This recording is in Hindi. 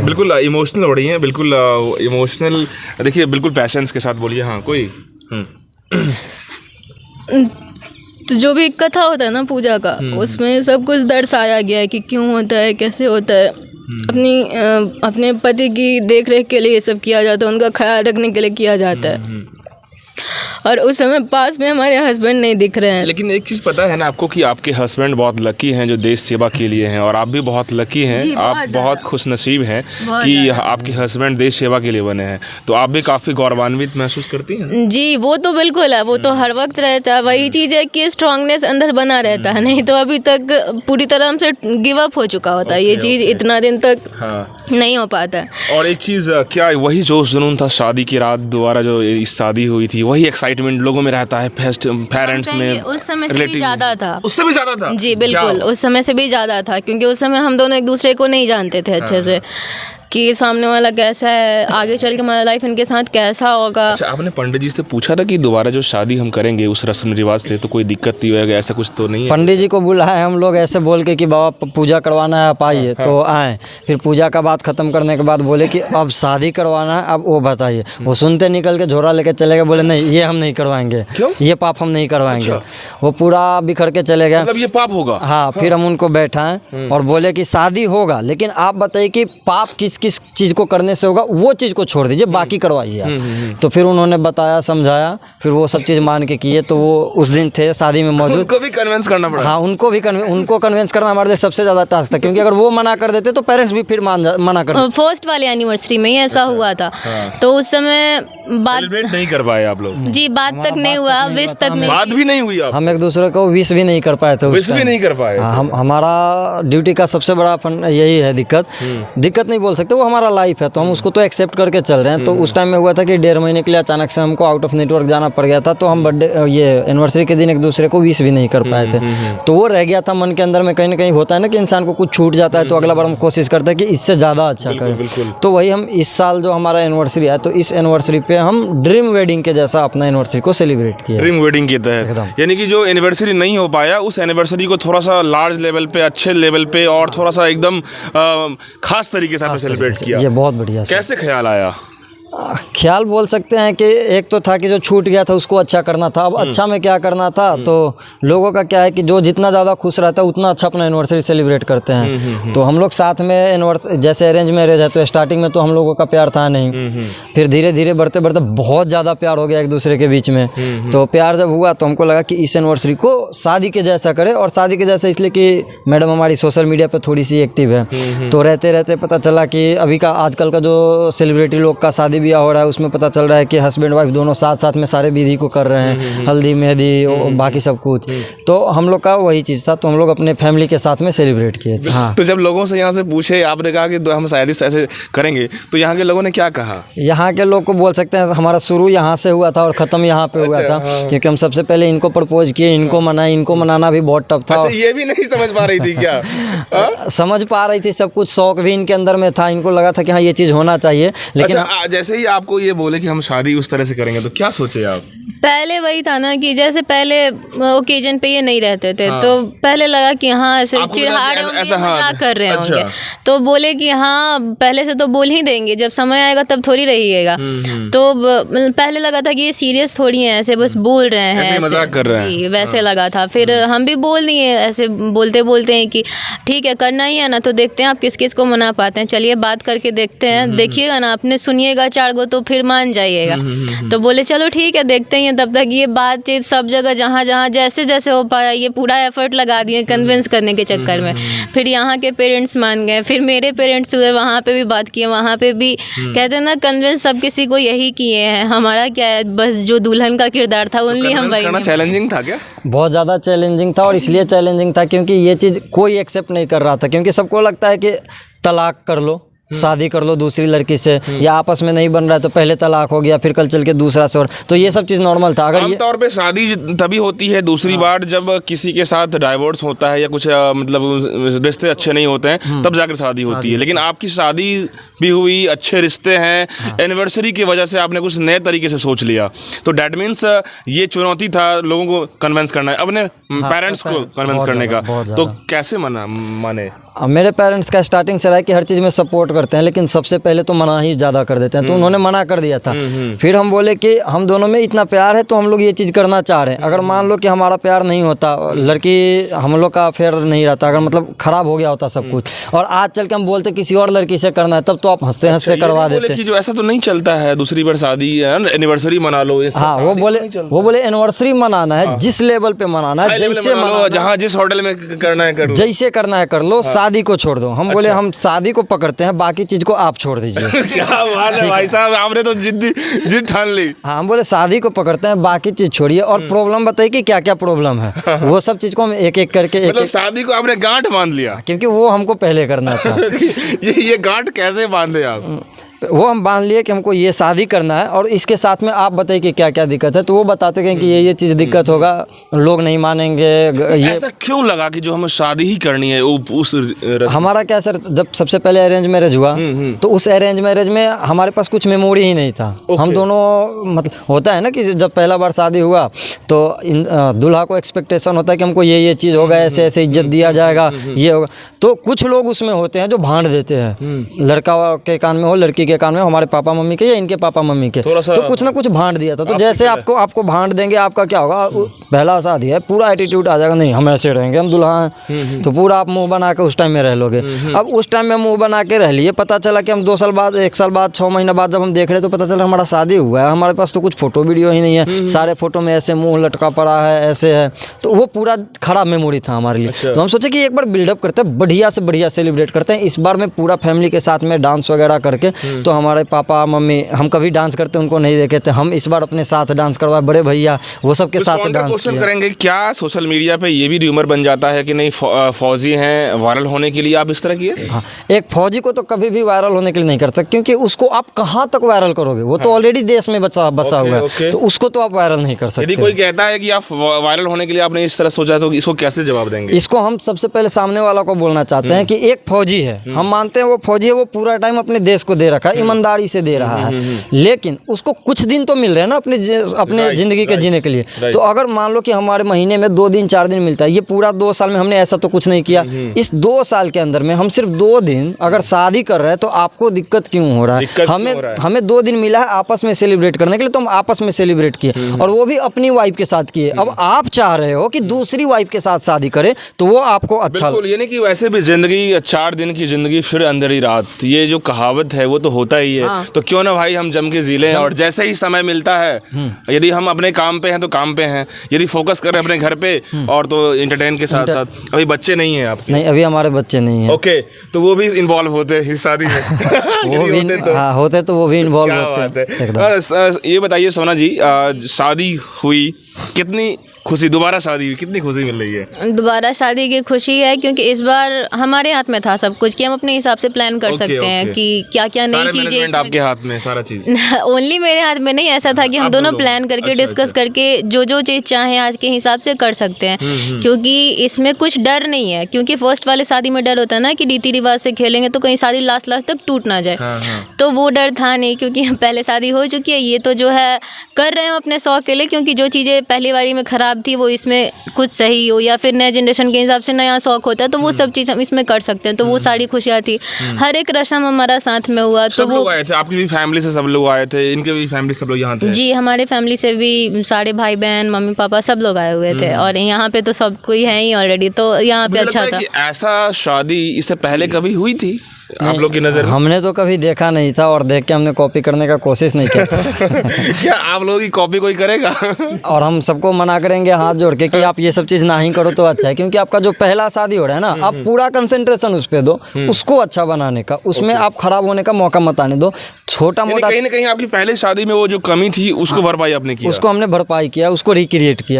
बिल्कुल इमोशनल हो रही हैं, बिल्कुल इमोशनल। देखिए बिल्कुल पैशंस के साथ बोलिए। हाँ कोई तो जो भी कथा होता है ना पूजा का, उसमें सब कुछ दर्शाया गया है कि क्यों होता है, कैसे होता है। अपने पति की देख रेख के लिए ये सब किया जाता है, उनका ख्याल रखने के लिए किया जाता है। और उस समय पास में हमारे हस्बैंड नहीं दिख रहे हैं। लेकिन एक चीज़ पता है ना आपको कि आपके हस्बैंड बहुत लकी हैं जो देश सेवा के लिए हैं, और आप भी बहुत लकी हैं, आप बहुत खुशनसीब हैं कि आपके हस्बैंड देश सेवा के लिए बने हैं। तो आप भी काफ़ी गौरवान्वित महसूस करती हैं? जी वो तो बिल्कुल है, वो तो हर वक्त रहता है। वही चीज़ है कि स्ट्रांगनेस अंदर बना रहता है, नहीं तो अभी तक पूरी तरह हमसे गिव अप हो चुका होता है। ये चीज़ इतना दिन तक नहीं हो पाता है। और एक चीज़, क्या वही जोश जुनून था शादी की रात दोबारा जो इस शादी हुई थी, वही एक्साइटमेंट लोगों में रहता है, पेरेंट्स में? उस समय से भी ज़्यादा था। उससे भी ज़्यादा था? जी बिल्कुल, उस समय से भी ज़्यादा था, क्योंकि उस समय हम दोनों एक दूसरे को नहीं जानते थे अच्छे से कि सामने वाला कैसा है, आगे चल के हमारा लाइफ इनके साथ कैसा होगा। अच्छा, आपने पंडित जी से पूछा था कि दोबारा जो शादी हम करेंगे उस रस्म रिवाज से तो कोई दिक्कत नहीं होगा, ऐसा कुछ तो नहीं है? पंडित जी को बुलाए हम लोग ऐसे बोल के कि बाबा पूजा करवाना है, आप आइए। तो आए, फिर पूजा का बात ख़त्म करने के बाद बोले कि अब शादी करवाना है, अब वो बताइए। वो सुनते निकल के झोरा लेके चले गए, बोले नहीं ये हम नहीं करवाएंगे। क्यों? ये पाप हम नहीं करवाएंगे। अच्छा। वो पूरा बिखर के चले गए। मतलब ये पाप होगा? हाँ, फिर हम उनको बैठाएं और बोले कि शादी होगा, लेकिन आप बताइए कि पाप किस किस चीज़ को करने से होगा, वो चीज़ को छोड़ दीजिए, बाकी करवाइए आप। तो फिर उन्होंने बताया, समझाया, फिर वो सब चीज़ मान के किए। तो वो उस दिन थे शादी में मौजूद। उनको भी कन्विंस करना पड़ा? हाँ, उनको कन्विंस करना हमारे लिए सबसे ज़्यादा टास्क था, क्योंकि अगर वो मना कर देते तो पेरेंट्स भी फिर मना कर देते। फर्स्ट वाले एनिवर्सरी में ही ऐसा हुआ था। तो उस समय बात सेलिब्रेट नहीं कर पाए आप लोग? जी, बात तक नहीं हुआ, विश तक नहीं, बात भी नहीं हुई। हम एक दूसरे को विश भी नहीं कर पाए थे। विश भी नहीं कर पाए? हम हमारा ड्यूटी का सबसे बड़ा यही है दिक्कत नहीं बोल सकते, वो हमारा लाइफ है, तो हम उसको तो एक्सेप्ट करके चल रहे हैं। तो उस टाइम में हुआ था कि 1.5 महीने के लिए अचानक से हमको आउट ऑफ नेटवर्क जाना पड़ गया था। तो हम बर्थडे ये एनिवर्सरी के दिन एक दूसरे को विश भी नहीं कर पाए थे। तो वो रह गया था मन के अंदर में। कहीं ना कहीं होता है ना कि इंसान को कुछ छूट जाता है, तो अगला बार हम कोशिश करते हैं कि इससे ज़्यादा अच्छा करें। तो वही हम इस साल जो हमारा एनिवर्सरी है, तो इस एनिवर्सरी पे हम ड्रीम वेडिंग के जैसा अपना एनिवर्सरी को सेलिब्रेट किया। ड्रीम वेडिंग के तहत, यानी कि जो एनिवर्सरी नहीं हो पाया उस एनिवर्सरी को थोड़ा सा लार्ज लेवल पे, अच्छे लेवल पे और थोड़ा सा एकदम खास तरीके से आपने सेलिब्रेट किया। ये बहुत बढ़िया। कैसे ख्याल आया? ख्याल बोल सकते हैं कि एक तो था कि जो छूट गया था उसको अच्छा करना था। अब अच्छा में क्या करना था, तो लोगों का क्या है कि जो जितना ज़्यादा खुश रहता है उतना अच्छा अपना एनिवर्सरी सेलिब्रेट करते हैं। तो हम लोग साथ में जैसे अरेंज मैरिज है, तो स्टार्टिंग में तो हम लोगों का प्यार था नहीं, फिर धीरे धीरे बढ़ते बढ़ते बहुत ज़्यादा प्यार हो गया एक दूसरे के बीच में। तो प्यार जब हुआ तो हमको लगा कि इस एनिवर्सरी को शादी के जैसा करे। और शादी के जैसा इसलिए कि मैडम हमारी सोशल मीडिया पर थोड़ी सी एक्टिव है, तो रहते रहते पता चला कि अभी का आजकल का जो सेलिब्रिटी लोग का शादी ब्याह हो रहा है उसमें पता चल रहा है कि हस्बैंड वाइफ दोनों साथ साथ में सारे विधि को कर रहे हैं, हल्दी मेहंदी बाकी सब कुछ। तो हम लोग का वही चीज़ था, तो हम लोग अपने फैमिली के साथ में सेलिब्रेट किए थे। हाँ। तो जब लोगों से यहाँ से पूछे, आपने कहा कि हम शायद ऐसे करेंगे, तो यहाँ के लोगों ने क्या कहा? यहाँ के लोग को बोल सकते हैं हमारा शुरू यहाँ से हुआ था और ख़त्म यहाँ पे हुआ था। क्योंकि हम सबसे पहले इनको प्रपोज किए, इनको मनाए, इनको मनाना भी बहुत टफ था। ये भी नहीं समझ पा रही थी क्या? समझ पा रही थी सब कुछ, शौक भी इनके अंदर में था, इनको लगा था कि हाँ ये चीज़ होना चाहिए। लेकिन जैसे ही आपको ये बोले कि हम शादी उस तरह से करेंगे, तो क्या सोचे आप? पहले वही था ना कि जैसे पहले ओकेजन पे ये नहीं रहते थे, तो पहले लगा कि हाँ ऐसे चिढ़ा होंगे, मजाक कर रहे होंगे। तो बोले कि हाँ पहले से तो बोल ही देंगे, जब समय आएगा तब थोड़ी रहिएगा। तो पहले लगा था कि ये सीरियस थोड़ी है, ऐसे बस बोल रहे हैं, ऐसे मजाक कर रहे हैं, वैसे लगा था। फिर हम भी बोल दिए ऐसे बोलते बोलते हैं कि ठीक है करना ही है ना, तो देखते हैं आप किस किस को मना पाते हैं, चलिए बात करके देखते हैं, देखिएगा ना आपने सुनिएगा 4 गो तो फिर मान जाइएगा। तो बोले चलो ठीक है देखते हैं। तब तक ये बातचीत सब जगह जहाँ जहाँ जैसे जैसे हो पाया ये पूरा एफर्ट लगा दिए कन्विंस करने के चक्कर में। फिर यहाँ के पेरेंट्स मान गए, फिर मेरे पेरेंट्स हुए, वहाँ पे भी बात किए, वहाँ पे भी कहते हैं ना कन्विंस सब किसी को यही किए हैं। हमारा क्या है, बस जो दुल्हन का किरदार था ओनली हम वही। चैलेंजिंग था क्या? बहुत ज़्यादा चैलेंजिंग था, और इसलिए चैलेंजिंग था क्योंकि ये चीज़ कोई एक्सेप्ट नहीं कर रहा था। क्योंकि सबको लगता है कि तलाक कर लो, शादी कर लो दूसरी लड़की से, या आपस में नहीं बन रहा है तो पहले तलाक हो गया, फिर कल चल के दूसरा से, और तो ये सब चीज़ नॉर्मल था। अगर ये आमतौर पे शादी तभी होती है दूसरी बार जब किसी के साथ डाइवोर्स होता है या कुछ मतलब रिश्ते अच्छे नहीं होते हैं, तब जाकर शादी होती है। लेकिन आपकी शादी भी हुई, अच्छे रिश्ते हैं, एनिवर्सरी की वजह से आपने कुछ नए तरीके से सोच लिया, तो डैट मीन्स ये चुनौती था लोगों को कन्विंस करना है, अपने पेरेंट्स को कन्विंस करने का। तो कैसे माने? मेरे पेरेंट्स का स्टार्टिंग से रहा है कि हर चीज़ में सपोर्ट करते हैं, लेकिन सबसे पहले तो मना ही ज़्यादा कर देते हैं, तो उन्होंने मना कर दिया था। फिर हम बोले कि हम दोनों में इतना प्यार है तो हम लोग ये चीज़ करना चाह रहे हैं। अगर मान लो कि हमारा प्यार नहीं होता, लड़की हम लोग का अफेयर नहीं रहता, अगर मतलब ख़राब हो गया होता सब कुछ, और आज चल के हम बोलते किसी और लड़की से करना है, तब तो आप हंसते हंसते करवा देते। कि जो ऐसा तो नहीं चलता है, दूसरी बार शादी एनिवर्सरी मना लो। हाँ, वो बोले एनिवर्सरी मनाना है, जिस लेवल पे मनाना है, जैसे जहाँ जिस होटल में करना है कर लो, जैसे करना है कर लो, शादी को छोड़ दो। हम बोले हम शादी को पकड़ते हैं, बाकी चीज को आप छोड़ दीजिए। क्या बात है भाई साहब, आपने तो जिद ठान ली। हाँ, हम बोले शादी को पकड़ते हैं, बाकी चीज छोड़िए, और प्रॉब्लम बताइए कि क्या क्या प्रॉब्लम है, वो सब चीज को हम एक एक करके मतलब शादी को आपने गांठ बांध लिया, क्योंकि वो हमको पहले करना था। ये गांठ कैसे बांधे आप? वो हम बांध लिए कि हमको ये शादी करना है, और इसके साथ में आप बताइए कि क्या क्या दिक्कत है, तो वो बताते गए कि ये चीज़ दिक्कत होगा, लोग नहीं मानेंगे। ये ऐसा क्यों लगा कि जो हमें शादी ही करनी है उस हमारा क्या सर, जब सबसे पहले अरेंज मैरिज हुआ तो उस अरेंज मैरिज में हमारे पास कुछ मेमोरी ही नहीं था। हम दोनों मतलब होता है ना कि जब पहला बार शादी हुआ तो दूल्हा को एक्सपेक्टेशन होता है कि हमको ये चीज़ होगा, ऐसे ऐसे इज्जत दिया जाएगा, ये होगा। तो कुछ लोग उसमें होते हैं जो भांड देते हैं, लड़का के कान में हो, लड़की के कान में, हमारे पापा मम्मी के या इनके पापा मम्मी के, तो कुछ ना कुछ भांड दिया था। तो जैसे आपको भांड देंगे, आपका क्या होगा, पहला शादी है, पूरा एटीट्यूड आ जाएगा, नहीं हम ऐसे रहेंगे, हम दूल्हा हैं, तो पूरा आप मुंह बना के उस टाइम में रह लोगे। अब उस टाइम में मुंह बना के रह लिए, पता चला कि हम 2 साल बाद, 1 साल बाद, 6 महीना बाद जब हम देख रहे तो पता चला हमारा शादी हुआ है, हमारे पास तो कुछ फोटो वीडियो ही नहीं है, सारे फोटो में ऐसे मुँह लटका पड़ा है, ऐसे है। तो वो पूरा खराब मेमोरी था हमारे लिए। तो हम सोचे कि एक बार बिल्डअप करते हैं, बढ़िया से बढ़िया सेलिब्रेट करते हैं इस बार में, पूरा फैमिली के साथ में डांस वगैरह करके। तो हमारे पापा मम्मी, हम कभी डांस करते उनको नहीं देखे थे, हम इस बार अपने साथ डांस करवाए, बड़े भैया वो सब के साथ डांस किया। करेंगे क्या सोशल मीडिया पे ये भी र्यूमर बन जाता है कि नहीं फौजी हैं, वायरल होने के लिए आप इस तरह किए? हाँ, एक फौजी को तो कभी भी वायरल होने के लिए नहीं करता, क्योंकि उसको आप कहाँ तक वायरल करोगे, वो तो ऑलरेडी देश में बसा हुआ है, तो उसको तो आप वायरल नहीं कर सकते। यदि कोई कहता है कि आप वायरल होने के लिए आपने इस तरह सोचा, तो इसको कैसे जवाब देंगे? इसको हम सबसे पहले सामने वाला को बोलना चाहते हैं कि एक फौजी है, हम मानते हैं वो फौजी है, वो पूरा टाइम अपने देश को दे रखा है, ईमानदारी से दे रहा है, लेकिन उसको कुछ दिन तो मिल रहे हैं ना अपने जिंदगी के जीने के लिए। तो अगर मान लो कि हमारे महीने में 2 दिन 4 दिन मिलता है, ये पूरा 2 साल में हमने ऐसा तो कुछ नहीं किया, इस 2 साल के अंदर में हम सिर्फ 2 दिन अगर शादी कर रहे हैं, तो आपको दिक्कत क्यों हो रहा है? हमें 2 दिन मिला है आपस में सेलिब्रेट करने के लिए, तो हम आपस में सेलिब्रेट किए, और वो भी अपनी वाइफ के साथ किए। अब आप चाह रहे हो कि दूसरी वाइफ के साथ शादी करे, तो वो आपको अच्छा ये नहीं कि वैसे भी जिंदगी 4 दिन की जिंदगी फिर अंदर ही रात, ये जो कहावत है वो तो होता ही है। तो क्यों ना भाई हम जम के जी लें, और जैसे ही समय मिलता है, यदि हम अपने काम पे हैं तो काम पे हैं, यदि फोकस कर रहे हैं अपने घर पे, और तो एंटरटेन के साथ साथ। अभी बच्चे नहीं हैं आपके? नहीं, अभी हमारे बच्चे नहीं हैं। ओके, तो वो भी इन्वॉल्व होते हैं इस शादी में? वो भी होते तो वो भी इन्वॉल्व होते हैं। ये बताइए सोना जी, शादी हुई, कितनी खुशी, दोबारा शादी हुई, कितनी खुशी मिल रही है? दोबारा शादी की खुशी है, क्योंकि इस बार हमारे हाथ में था सब कुछ, कि हम अपने हिसाब से प्लान कर सकते हैं कि क्या क्या नई चीज़ें आपके हाथ में, सारा चीज़ ओनली मेरे हाथ में नहीं, ऐसा था कि हम दोनों प्लान करके डिस्कस करके जो चीज़ चाहें आज के हिसाब से कर सकते हैं, क्योंकि इसमें कुछ डर नहीं है। क्योंकि फर्स्ट वाले शादी में डर होता है ना कि रीति रिवाज से खेलेंगे तो कहीं शादी लास्ट तक टूट ना जाए, तो वो डर था नहीं, क्योंकि पहले शादी हो चुकी है। ये तो जो है कर रहे हैं अपने शौक के लिए, क्योंकि जो चीज़ें पहली वाली में ख़राब थी वो इसमें कुछ सही हो, या फिर नए जनरेशन के हिसाब से नया शौक होता है, तो वो सब चीज़ हम इसमें कर सकते हैं। तो वो सारी खुशियाँ थी, हर एक रस्म हमारा साथ में हुआ। तो वो आए थे, आपकी भी फैमिली से सब लोग आए थे, इनके भी फैमिली सब लोग यहाँ थे? जी, हमारे फैमिली से भी सारे भाई बहन, मम्मी पापा सब लोग आए हुए थे, और यहाँ पे तो सब कोई है ही ऑलरेडी, तो यहाँ पे अच्छा था। ऐसा शादी इससे पहले कभी हुई थी आप लोग की नज़र? हमने तो कभी देखा नहीं था, और देख के हमने कॉपी करने का कोशिश नहीं किया था। क्या आप लोगों की कॉपी कोई करेगा? और हम सबको मना करेंगे हाथ जोड़ के कि आप ये सब चीज़ ना ही करो तो अच्छा है, क्योंकि आपका जो पहला शादी हो रहा है ना, आप पूरा कंसंट्रेशन उस पर दो, उसको अच्छा बनाने का, उसमें आप खराब होने का मौका मत आने दो। छोटा मोटा कहीं ना कहीं आपकी पहले शादी में वो जो कमी थी उसको भरपाई आपने की? उसको हमने भरपाई किया, उसको रिक्रिएट किया।